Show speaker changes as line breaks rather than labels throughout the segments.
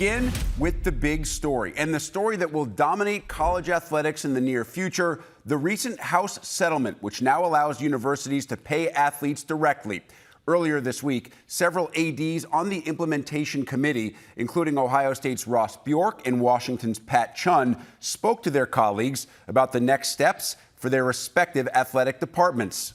Begin with the big story, and the story that will dominate college athletics in the near future, the recent House settlement, which now allows universities to pay athletes directly. Earlier this week, several ADs on the implementation committee, including Ohio State's Ross Bjork and Washington's Pat Chun, spoke to their colleagues about the next steps for their respective athletic departments.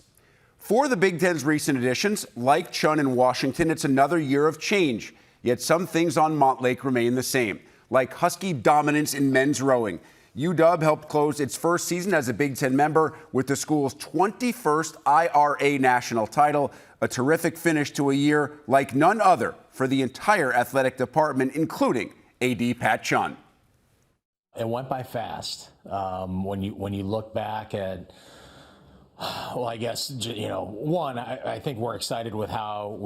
For the Big Ten's recent additions, like Chun and Washington, it's another year of change. Yet some things on Montlake remain the same, like Husky dominance in men's rowing. UW helped close its first season as a Big Ten member with the school's 21st IRA national title, a terrific finish to a year like none other for the entire athletic department, including AD Pat Chun.
It went by fast. When you look back at, well, I guess, one, I think we're excited with how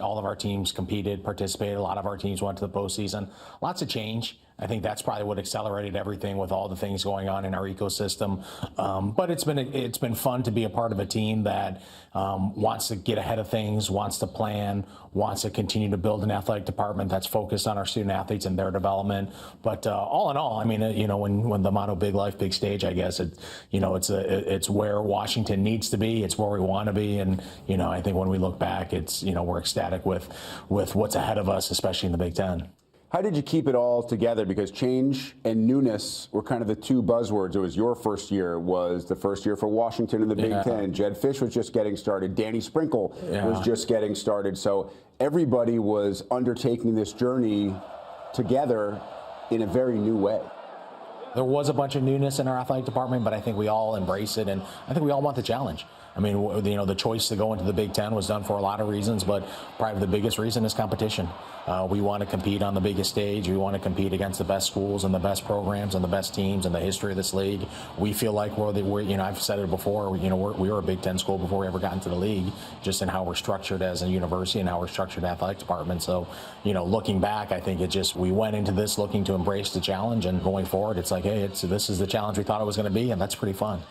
all of our teams competed, participated. A lot of our teams went to the postseason. Lots of change. I think that's probably what accelerated everything with all the things going on in our ecosystem. But it's been fun to be a part of a team that wants to get ahead of things, wants to plan, wants to continue to build an athletic department that's focused on our student athletes and their development. But all in all, I mean, when the motto "Big Life, Big Stage," I guess it's where Washington needs to be. It's where we want to be, and I think when we look back, we're ecstatic with what's ahead of us, especially in the Big Ten.
How did you keep it all together? Because change and newness were kind of the two buzzwords. It was your first year, was the first year for Washington in the Big Ten. Jedd Fisch was just getting started. Danny Sprinkle was just getting started. So everybody was undertaking this journey together in a very new way.
There was a bunch of newness in our athletic department, but I think we all embrace it, and I think we all want the challenge. I mean, the choice to go into the Big Ten was done for a lot of reasons, but probably the biggest reason is competition. We want to compete on the biggest stage. We want to compete against the best schools and the best programs and the best teams in the history of this league. We feel like I've said it before, we were a Big Ten school before we ever got into the league, just in how we're structured as a university and how we're structured athletic department. So, looking back, I think we went into this looking to embrace the challenge, and going forward, it's like, hey, this is the challenge we thought it was going to be, and that's pretty fun.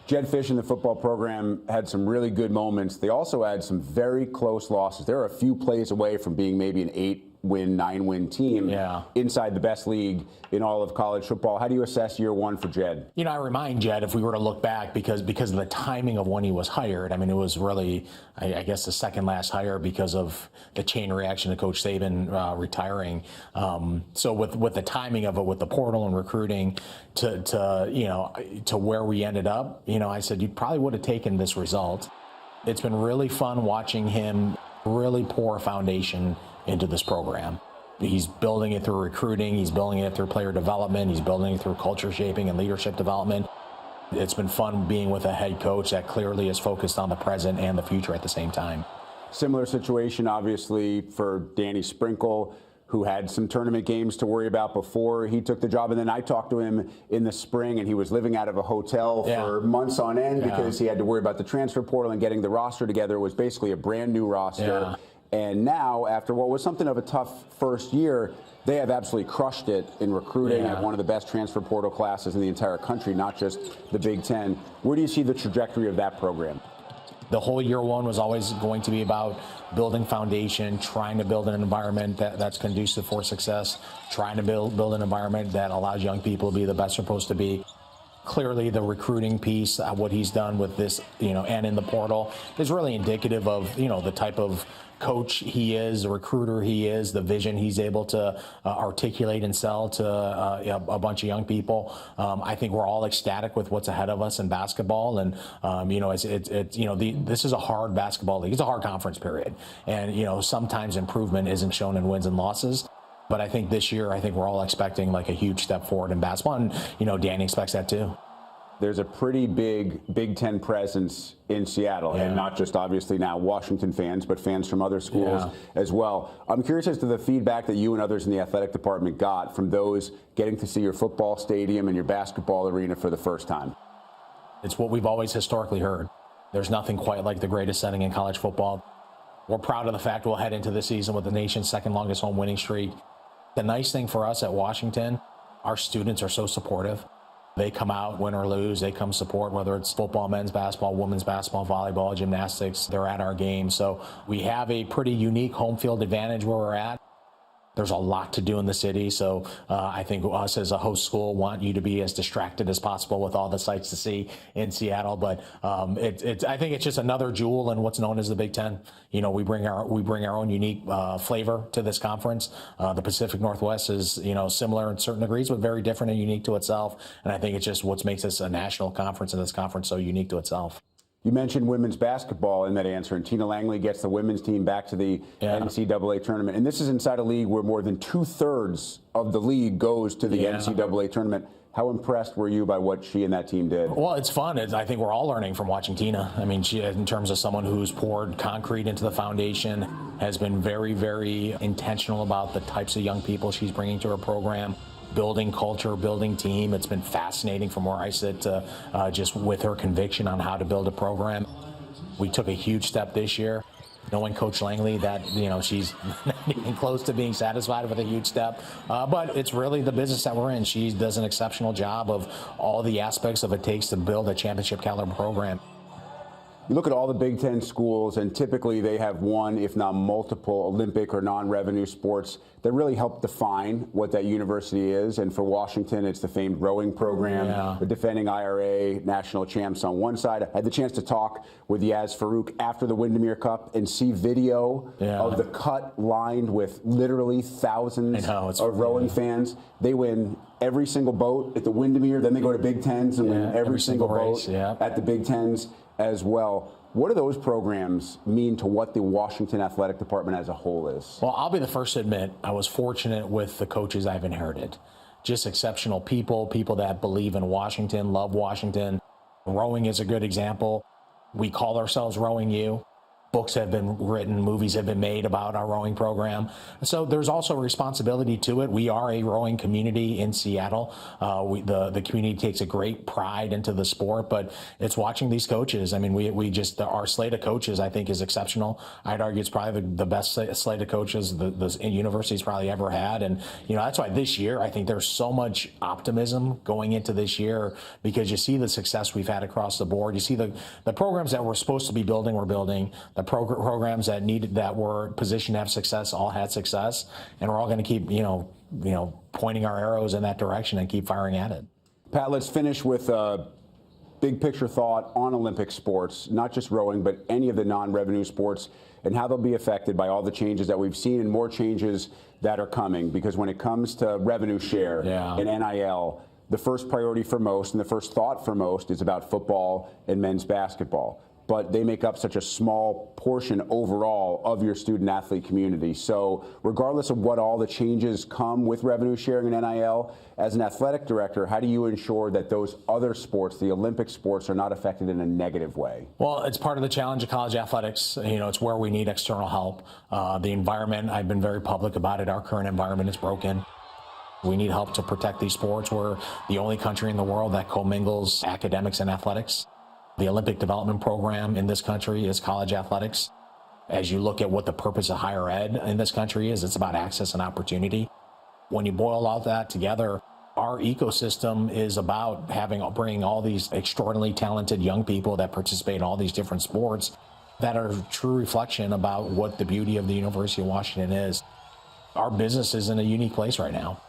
Jedd Fisch in the football program had some really good moments. They also had some very close losses. They're a few plays away from being maybe an 8-win, 9-win team inside the best league in all of college football. How do you assess year one for Jedd?
I remind Jedd, if we were to look back, because of the timing of when he was hired, I mean, it was really, I guess, the second last hire because of the chain reaction to Coach Saban retiring. So with the timing of it, with the portal and recruiting to where we ended up, I said, you probably would have taken this result. It's been really fun watching him really pour a foundation into this program. He's building it through recruiting, he's building it through player development, he's building it through culture shaping and leadership development. It's been fun being with a head coach that clearly is focused on the present and the future at the same time.
Similar situation, obviously, for Danny Sprinkle, who had some tournament games to worry about before he took the job. And then I talked to him in the spring, and he was living out of a hotel for months on end because he had to worry about the transfer portal and getting the roster together. It was basically a brand new roster. And now, after what was something of a tough first year, they have absolutely crushed it in recruiting at one of the best transfer portal classes in the entire country, not just the Big Ten. Where do you see the trajectory of that program?
The whole year one was always going to be about building foundation, trying to build an environment that's conducive for success, trying to build an environment that allows young people to be the best they're supposed to be. Clearly, the recruiting piece, what he's done with this, and in the portal, is really indicative of, the type of coach he is, the recruiter he is, the vision he's able to articulate and sell to a bunch of young people. I think we're all ecstatic with what's ahead of us in basketball, and this is a hard basketball league. It's a hard conference period, and sometimes improvement isn't shown in wins and losses. But I think this year, we're all expecting like a huge step forward in basketball, and Danny expects that too.
There's a pretty big Big Ten presence in Seattle, and not just obviously now Washington fans, but fans from other schools as well. I'm curious as to the feedback that you and others in the athletic department got from those getting to see your football stadium and your basketball arena for the first time.
It's what we've always historically heard. There's nothing quite like the greatest setting in college football. We're proud of the fact we'll head into the season with the nation's second longest home winning streak. The nice thing for us at Washington, our students are so supportive. They come out, win or lose, they come support, whether it's football, men's basketball, women's basketball, volleyball, gymnastics, they're at our game. So we have a pretty unique home field advantage where we're at. There's a lot to do in the city, so I think us as a host school want you to be as distracted as possible with all the sights to see in Seattle. But I think it's just another jewel in what's known as the Big Ten. You know, we bring our own unique flavor to this conference. The Pacific Northwest is, you know, similar in certain degrees, but very different and unique to itself. And I think it's just what makes this a national conference and this conference so unique to itself.
You mentioned women's basketball in that answer, and Tina Langley gets the women's team back to the NCAA tournament. And this is inside a league where more than 2/3 of the league goes to the NCAA tournament. How impressed were you by what she and that team did?
Well, it's fun. I think we're all learning from watching Tina. I mean, she, in terms of someone who's poured concrete into the foundation, has been very, very intentional about the types of young people she's bringing to her program. Building culture, building team. It's been fascinating from where I sit just with her conviction on how to build a program. We took a huge step this year, knowing Coach Langley that, you know, she's not even close to being satisfied with a huge step. But it's really the business that we're in. She does an exceptional job of all the aspects of it takes to build a championship caliber program.
You look at all the Big Ten schools, and typically they have one, if not multiple, Olympic or non-revenue sports that really help define what that university is. And for Washington, it's the famed rowing program, the defending IRA national champs on one side. I had the chance to talk with Yaz Farouk after the Windermere Cup and see video of the cut lined with literally thousands of rowing fans. They win every single boat at the Windermere, then they go to Big Tens and win every single boat at the Big Tens as well. What do those programs mean to what the Washington Athletic Department as a whole is?
Well, I'll be the first to admit I was fortunate with the coaches I've inherited. Just exceptional people, people that believe in Washington, love Washington. Rowing is a good example. We call ourselves Rowing U. Books have been written, movies have been made about our rowing program. So there's also a responsibility to it. We are a rowing community in Seattle. The community takes a great pride into the sport, but it's watching these coaches. I mean, we just, our slate of coaches, I think, is exceptional. I'd argue it's probably the best slate of coaches the university's probably ever had. And, you know, that's why this year, I think there's so much optimism going into this year because you see the success we've had across the board. You see the programs that we're supposed to be building, we're building. The programs that were positioned to have success all had success, and we're all going to keep, you know, pointing our arrows in that direction and keep firing at it.
Pat, let's finish with a big picture thought on Olympic sports, not just rowing, but any of the non-revenue sports, and how they'll be affected by all the changes that we've seen and more changes that are coming. Because when it comes to revenue share and NIL, the first priority for most and the first thought for most is about football and men's basketball. But they make up such a small portion overall of your student athlete community. So regardless of what all the changes come with revenue sharing and NIL, as an athletic director, how do you ensure that those other sports, the Olympic sports, are not affected in a negative way?
Well, it's part of the challenge of college athletics. You know, it's where we need external help. The environment, I've been very public about it. Our current environment is broken. We need help to protect these sports. We're the only country in the world that commingles academics and athletics. The Olympic development program in this country is college athletics. As you look at what the purpose of higher ed in this country is, it's about access and opportunity. When you boil all that together, our ecosystem is about bringing all these extraordinarily talented young people that participate in all these different sports that are a true reflection about what the beauty of the University of Washington is. Our business is in a unique place right now.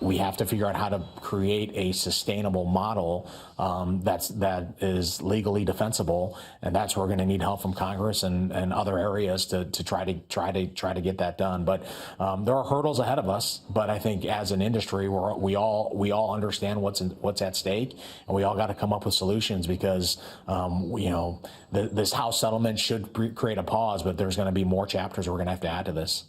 We have to figure out how to create a sustainable model that is legally defensible, and that's where we're going to need help from Congress and other areas to try to get that done. But there are hurdles ahead of us. But I think as an industry, we all understand what's at stake, and we all got to come up with solutions because you know this House settlement should create a pause, but there's going to be more chapters we're going to have to add to this.